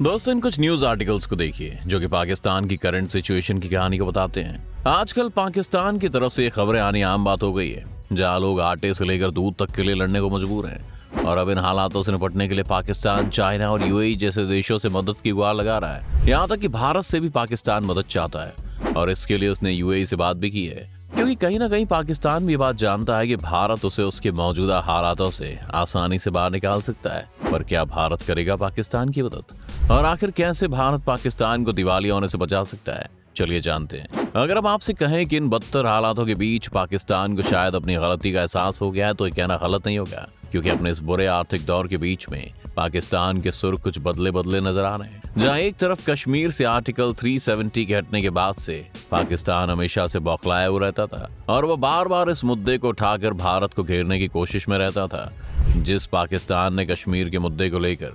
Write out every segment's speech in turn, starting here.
दोस्तों, इन कुछ news articles को देखिए जो कि पाकिस्तान की करंट सिचुएशन की कहानी को बताते हैं। आजकल पाकिस्तान की तरफ से खबरें आनी आम बात हो गई है, जहां लोग आटे से लेकर दूध तक के लिए लड़ने को मजबूर हैं। और अब इन हालातों से निपटने के लिए पाकिस्तान, चाइना और यूएई जैसे देशों से मदद की गुहार लगा रहा है। यहाँ तक कि भारत से भी पाकिस्तान मदद चाहता है और इसके लिए उसने यूएई से बात भी की है, क्योंकि कहीं ना कहीं पाकिस्तान भी बात जानता है कि भारत उसे उसके मौजूदा हालातों से आसानी से बाहर निकाल सकता है। पर क्या भारत करेगा पाकिस्तान की मदद? और आखिर कैसे भारत पाकिस्तान को दिवालिया होने से बचा सकता है? चलिए जानते हैं। अगर हम आपसे कहें कि इन बदतर हालातों के बीच पाकिस्तान को शायद अपनी गलती का एहसास हो गया है, तो ये कहना गलत नहीं होगा, क्योंकि अपने इस बुरे आर्थिक दौर के बीच में पाकिस्तान के सुर कुछ बदले बदले नजर आ रहे हैं। जहां एक तरफ कश्मीर से आर्टिकल 370 के हटने के बाद से पाकिस्तान हमेशा से बौखलाया हुआ रहता था और वो बार बार इस मुद्दे को उठाकर भारत को घेरने की कोशिश में रहता था। जिस पाकिस्तान ने कश्मीर के मुद्दे को लेकर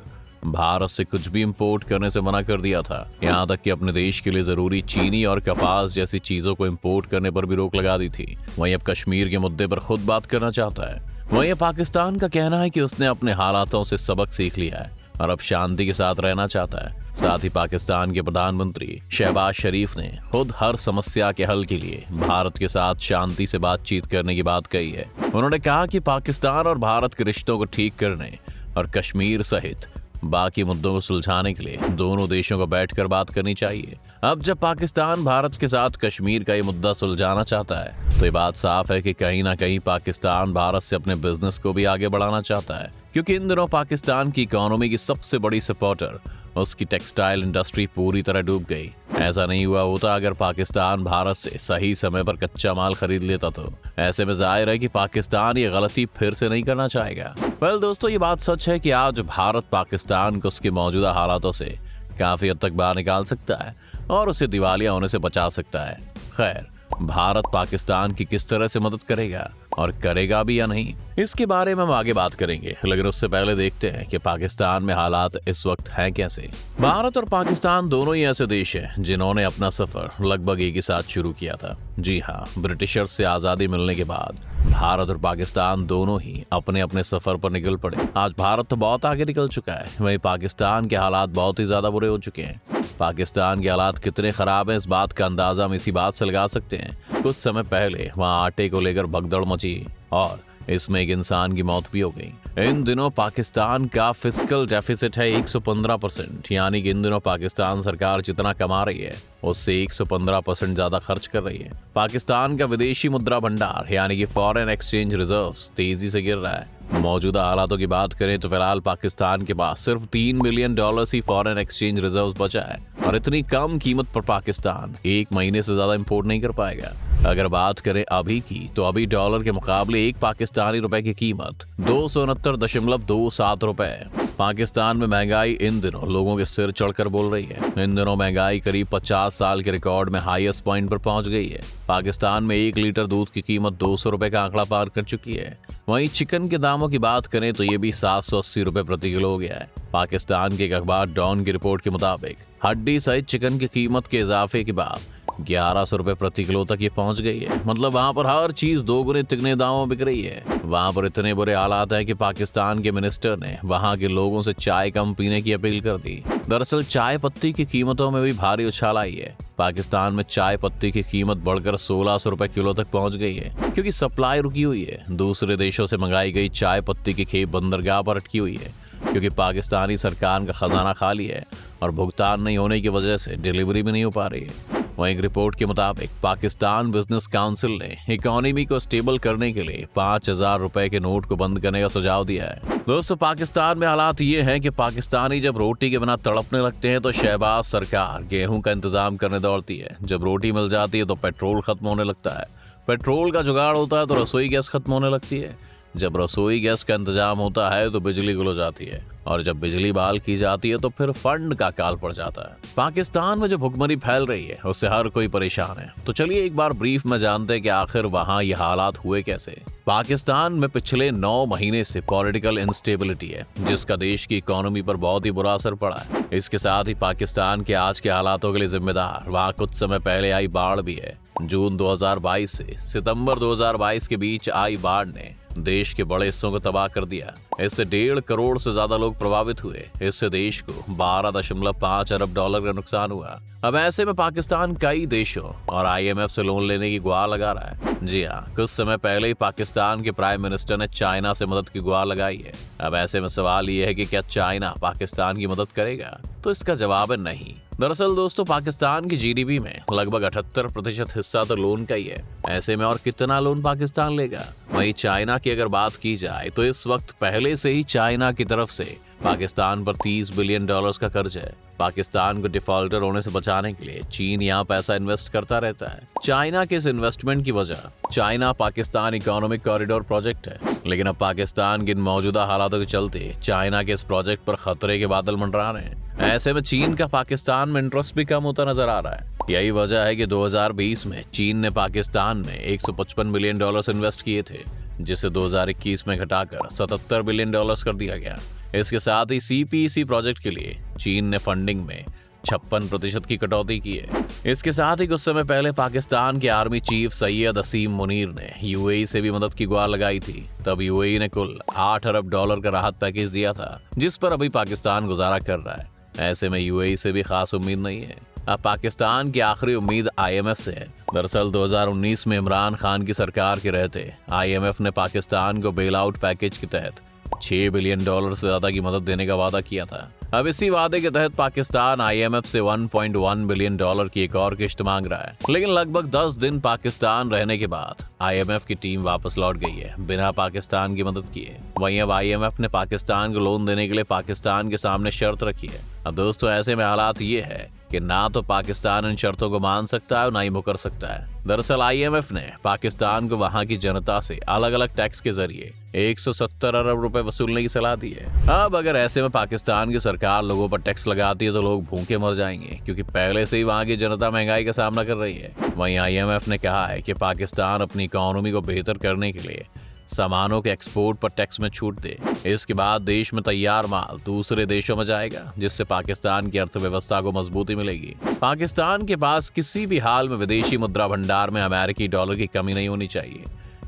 भारत से कुछ भी इंपोर्ट करने से मना कर दिया था, यहाँ तक कि अपने देश के लिए जरूरी चीनी और कपास जैसी चीजों को इंपोर्ट करने पर भी रोक लगा दी थी, वहीं अब कश्मीर के मुद्दे पर खुद बात करना चाहता है। वहीं पाकिस्तान का कहना है कि उसने अपने हालातों से सबक सीख लिया है और अब शांति के साथ रहना चाहता है। साथ ही पाकिस्तान के प्रधानमंत्री शहबाज शरीफ ने खुद हर समस्या के हल के लिए भारत के साथ शांति से बातचीत करने की बात कही है। उन्होंने कहा कि पाकिस्तान और भारत के रिश्तों को ठीक करने और कश्मीर सहित बाकी मुद्दों को सुलझाने के लिए दोनों देशों को बैठकर बात करनी चाहिए। अब जब पाकिस्तान भारत के साथ कश्मीर का ये मुद्दा सुलझाना चाहता है, तो ये बात साफ है कि कहीं ना कहीं पाकिस्तान भारत से अपने बिजनेस को भी आगे बढ़ाना चाहता है, क्योंकि इन दिनों पाकिस्तान की इकोनॉमी की सबसे बड़ी सपोर्टर उसकी टेक्सटाइल इंडस्ट्री पूरी तरह डूब गई। ऐसा नहीं हुआ होता अगर पाकिस्तान भारत से सही समय पर कच्चा माल खरीद लेता, तो ऐसे में जाहिर है कि पाकिस्तान ये गलती फिर से नहीं करना चाहेगा। वेल दोस्तों, ये बात सच है कि आज भारत पाकिस्तान को उसके मौजूदा हालातों से काफी हद तक बाहर निकाल सकता है और उसे दिवालिया होने से बचा सकता है। खैर, भारत पाकिस्तान की किस तरह से मदद करेगा और करेगा भी या नहीं, इसके बारे में हम आगे बात करेंगे, लेकिन उससे पहले देखते हैं कि पाकिस्तान में हालात इस वक्त हैं कैसे। भारत और पाकिस्तान दोनों ही ऐसे देश हैं जिन्होंने अपना सफर लगभग एक ही साथ शुरू किया था। जी हाँ, ब्रिटिशर्स से आजादी मिलने के बाद भारत और पाकिस्तान दोनों ही अपने अपने सफर पर निकल पड़े। आज भारत तो बहुत आगे निकल चुका है, वहीं पाकिस्तान के हालात बहुत ही ज्यादा बुरे हो चुके हैं। पाकिस्तान के हालात कितने खराब हैं, इस बात का अंदाजा हम इसी बात से लगा सकते हैं। कुछ समय पहले वहां आटे को लेकर भगदड़ मची और इसमें एक इंसान की मौत भी हो गई। इन दिनों पाकिस्तान का फिस्कल डेफिसिट है 115%, यानी कि इन दिनों पाकिस्तान सरकार जितना कमा रही है उससे 115% ज्यादा खर्च कर रही है। पाकिस्तान का विदेशी मुद्रा भंडार यानी कि फॉरेन एक्सचेंज रिजर्व्स तेजी से गिर रहा है। मौजूदा हालातों की बात करें तो फिलहाल पाकिस्तान के पास सिर्फ $3 बिलियन ही फॉरेन एक्सचेंज रिजर्व्स बचा है और इतनी कम कीमत पर पाकिस्तान एक महीने से ज्यादा इंपोर्ट नहीं कर पाएगा। अगर बात करें अभी की, तो अभी डॉलर के मुकाबले एक पाकिस्तानी रुपए की कीमत 269.27 रुपए है। पाकिस्तान में महंगाई इन दिनों लोगों के सिर चढ़कर बोल रही है। इन दिनों महंगाई करीब 50 साल के रिकॉर्ड में हाईएस्ट पॉइंट पर पहुंच गई है। पाकिस्तान में 1 लीटर दूध की कीमत 200 रुपए का आंकड़ा पार कर चुकी है। वहीं चिकन के दामों की बात करें तो ये भी 780 रुपए प्रति किलो हो गया है। पाकिस्तान के एक अखबार डॉन की रिपोर्ट के मुताबिक हड्डी सहित चिकन की कीमत के इजाफे के बाद 1100 रुपए प्रति किलो तक ये पहुंच गई है। मतलब वहां पर हर चीज दोगुने तिगने दामों में बिक रही है। वहां पर इतने बुरे हालात हैं कि पाकिस्तान के मिनिस्टर ने वहां के लोगों से चाय कम पीने की अपील कर दी। दरअसल चाय पत्ती की कीमतों में भी भारी उछाल आई है। पाकिस्तान में चाय पत्ती की कीमत बढ़कर 1600 रुपए किलो तक पहुंच गई है, क्योंकि सप्लाई रुकी हुई है। दूसरे देशों से मंगाई गई चाय पत्ती की खेप बंदरगाह पर अटकी हुई है, क्योंकि पाकिस्तानी सरकार का खजाना खाली है और भुगतान नहीं होने की वजह से डिलीवरी भी नहीं हो पा रही है। वहीं एक रिपोर्ट के मुताबिक पाकिस्तान बिजनेस काउंसिल ने इकोनॉमी को स्टेबल करने के लिए 5000 रुपए के नोट को बंद करने का सुझाव दिया है। दोस्तों, पाकिस्तान में हालात ये हैं कि पाकिस्तानी जब रोटी के बिना तड़पने लगते हैं तो शहबाज सरकार गेहूं का इंतजाम करने दौड़ती है। जब रोटी मिल जाती है तो पेट्रोल खत्म होने लगता है। पेट्रोल का जुगाड़ होता है तो रसोई गैस खत्म होने लगती है। जब रसोई गैस का इंतजाम होता है तो बिजली गुल हो जाती है और जब बिजली बहाल की जाती है तो फिर फंड का काल पड़ जाता है। पाकिस्तान में जो भुखमरी फैल रही है उससे हर कोई परेशान है। तो चलिए एक बार ब्रीफ में जानते हैं कि आखिर वहां ये हालात हुए कैसे। पाकिस्तान में पिछले 9 महीने से पॉलिटिकल इंस्टेबिलिटी है, जिसका देश की इकोनॉमी पर बहुत ही बुरा असर पड़ा है। इसके साथ ही पाकिस्तान के आज के हालातों के लिए जिम्मेदार वहां कुछ समय पहले आई बाढ़ भी है। जून 2022 से सितंबर 2022 के बीच आई बाढ़ ने देश के बड़े हिस्सों को तबाह कर दिया। इससे 1.5 करोड़ से ज्यादा लोग प्रभावित हुए। इससे देश को 12.5 अरब डॉलर का नुकसान हुआ। अब ऐसे में पाकिस्तान कई देशों और IMF से लोन लेने की गुहार लगा रहा है। जी हाँ, कुछ समय पहले ही पाकिस्तान के प्राइम मिनिस्टर ने चाइना से मदद की गुहार लगाई है। अब ऐसे में सवाल ये है कि क्या चाइना पाकिस्तान की मदद करेगा? तो इसका जवाब है नहीं। दरअसल दोस्तों, पाकिस्तान की GDP में लगभग 78% हिस्सा तो लोन का ही है। ऐसे में और कितना लोन पाकिस्तान लेगा? वहीं चाइना की अगर बात की जाए तो इस वक्त पहले से ही चाइना की तरफ से पाकिस्तान पर $30 बिलियन का कर्ज है। पाकिस्तान को डिफॉल्टर होने से बचाने के लिए चीन यहाँ पैसा इन्वेस्ट करता रहता है। चाइना के इस इन्वेस्टमेंट की वजह China Pakistan economic corridor project है। लेकिन अब पाकिस्तान के इन मौजूदा हालातों के चलते चाइना के इस प्रोजेक्ट पर खतरे के बादल मंडरा रहे हैं। ऐसे में चीन का पाकिस्तान में इंटरेस्ट भी कम होता नजर आ रहा है। यही वजह है कि 2020 में चीन ने पाकिस्तान में $155 बिलियन इन्वेस्ट किए थे, जिसे 2021 में घटाकर $77 बिलियन कर दिया गया। इसके साथ ही CPEC प्रोजेक्ट के लिए चीन ने फंडिंग में 56% की कटौती की है। इसके साथ ही कुछ समय पहले पाकिस्तान के आर्मी चीफ सैयद असीम मुनीर ने UAE से भी मदद की गुहार लगाई थी। तब UAE ने कुल $8 अरब का राहत पैकेज दिया था, जिस पर अभी पाकिस्तान गुजारा कर रहा है। ऐसे में UAE से भी खास उम्मीद नहीं है। अब पाकिस्तान की आखिरी उम्मीद IMF से है। दरअसल 2019 में इमरान खान की सरकार के रहते IMF ने पाकिस्तान को बेल आउट पैकेज के तहत $6 बिलियन से ज्यादा की मदद देने का वादा किया था। अब इसी वादे के तहत पाकिस्तान IMF से $1.1 बिलियन की एक और किश्त मांग रहा है। लेकिन लगभग 10 दिन पाकिस्तान रहने के बाद IMF की टीम वापस लौट गई है, बिना पाकिस्तान की मदद किए। वहीं अब IMF ने पाकिस्तान को लोन देने के लिए पाकिस्तान के सामने शर्त रखी है। अब दोस्तों, ऐसे में हालात ये है कि ना तो पाकिस्तान इन शर्तों को मान सकता है और ना ही मुकर सकता है। दरअसल IMF ने पाकिस्तान को वहां की जनता से अलग अलग टैक्स के जरिए 170 अरब रुपए वसूलने की सलाह दी है। अब अगर ऐसे में पाकिस्तान की सरकार लोगों पर टैक्स लगाती है तो लोग भूखे मर जाएंगे, क्योंकि पहले से ही वहां की जनता महंगाई का सामना कर रही है। वहीं IMF ने कहा है कि पाकिस्तान अपनी इकोनॉमी को बेहतर करने के लिए सामानों के एक्सपोर्ट पर टैक्स में छूट दे। इसके बाद देश में तैयार माल दूसरे देशों में जाएगा, जिससे पाकिस्तान की अर्थव्यवस्था को मजबूती मिलेगी। पाकिस्तान के पास किसी भी हाल में विदेशी मुद्रा भंडार में अमेरिकी डॉलर की कमी नहीं होनी चाहिए।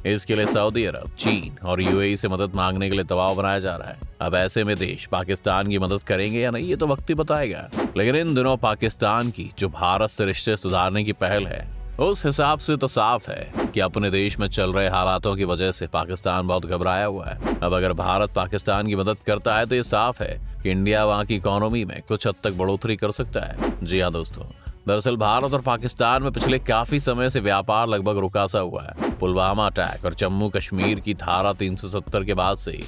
इसके लिए सऊदी अरब, चीन और UAE से मदद मांगने के लिए दबाव बनाया जा रहा है। अब ऐसे में देश पाकिस्तान की मदद करेंगे या नहीं, ये तो वक्त ही बताएगा। लेकिन इन दिनों पाकिस्तान की जो भारत से रिश्ते सुधारने की पहल है, उस हिसाब से तो साफ है कि अपने देश में चल रहे हालातों की वजह से पाकिस्तान बहुत घबराया हुआ है। अब अगर भारत पाकिस्तान की मदद करता है तो ये साफ है कि इंडिया वहां की इकोनॉमी में कुछ हद तक बढ़ोतरी कर सकता है। जी हाँ दोस्तों, दरअसल भारत और पाकिस्तान में पिछले काफी समय से व्यापार लगभग रुका सा हुआ है। पुलवामा अटैक और जम्मू कश्मीर की धारा 370 के बाद से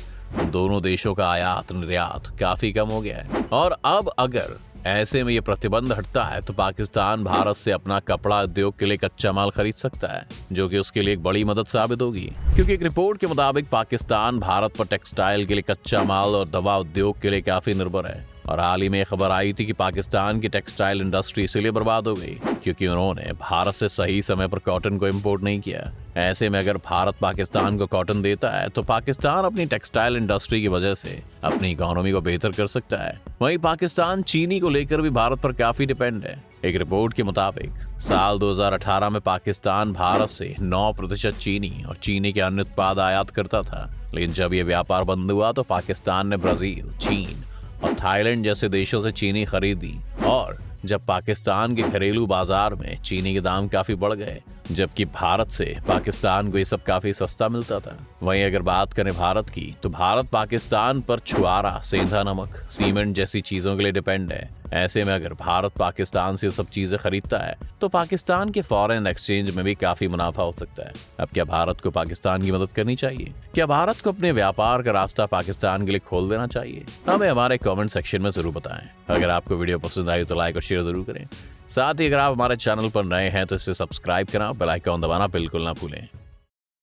दोनों देशों का आयात निर्यात काफी कम हो गया है। और अब अगर ऐसे में ये प्रतिबंध हटता है तो पाकिस्तान भारत से अपना कपड़ा उद्योग के लिए कच्चा माल खरीद सकता है, जो कि उसके लिए एक बड़ी मदद साबित होगी। क्योंकि एक रिपोर्ट के मुताबिक पाकिस्तान भारत पर टेक्सटाइल के लिए कच्चा माल और दवा उद्योग के लिए काफी निर्भर है। और हाल ही में खबर आई थी कि पाकिस्तान की टेक्सटाइल इंडस्ट्री इसलिए बर्बाद हो गई क्योंकि उन्होंने भारत से सही समय पर कॉटन को इंपोर्ट नहीं किया। ऐसे में अगर भारत पाकिस्तान को कॉटन देता है तो पाकिस्तान अपनी टेक्सटाइल इंडस्ट्री की वजह से अपनी इकोनॉमी को बेहतर कर सकता है। वहीं पाकिस्तान चीनी को लेकर भी भारत पर काफी डिपेंड है। एक रिपोर्ट के मुताबिक साल 2018 में पाकिस्तान भारत से 9% चीनी और चीनी के अन्य उत्पाद आयात करता था। लेकिन जब ये व्यापार बंद हुआ तो पाकिस्तान ने ब्राजील, चीन और थाईलैंड जैसे देशों से चीनी खरीदी। और जब पाकिस्तान के घरेलू बाजार में चीनी के दाम काफी बढ़ गए, जबकि भारत से पाकिस्तान को ये सब काफी सस्ता मिलता था। वहीं अगर बात करें भारत की, तो भारत पाकिस्तान पर छुआरा, सेंधा नमक, सीमेंट जैसी चीजों के लिए डिपेंड है। ऐसे में अगर भारत पाकिस्तान से सब चीजें खरीदता है तो पाकिस्तान के फॉरेन एक्सचेंज में भी काफी मुनाफा हो सकता है। अब क्या भारत को पाकिस्तान की मदद करनी चाहिए? क्या भारत को अपने व्यापार का रास्ता पाकिस्तान के लिए खोल देना चाहिए? हमें हमारे कमेंट सेक्शन में जरूर बताएं। अगर आपको वीडियो पसंद आई तो लाइक और शेयर जरूर करें। साथ ही अगर आप हमारे चैनल पर नए हैं तो इसे सब्सक्राइब करना, बेल आइकन दबाना बिल्कुल ना भूलें।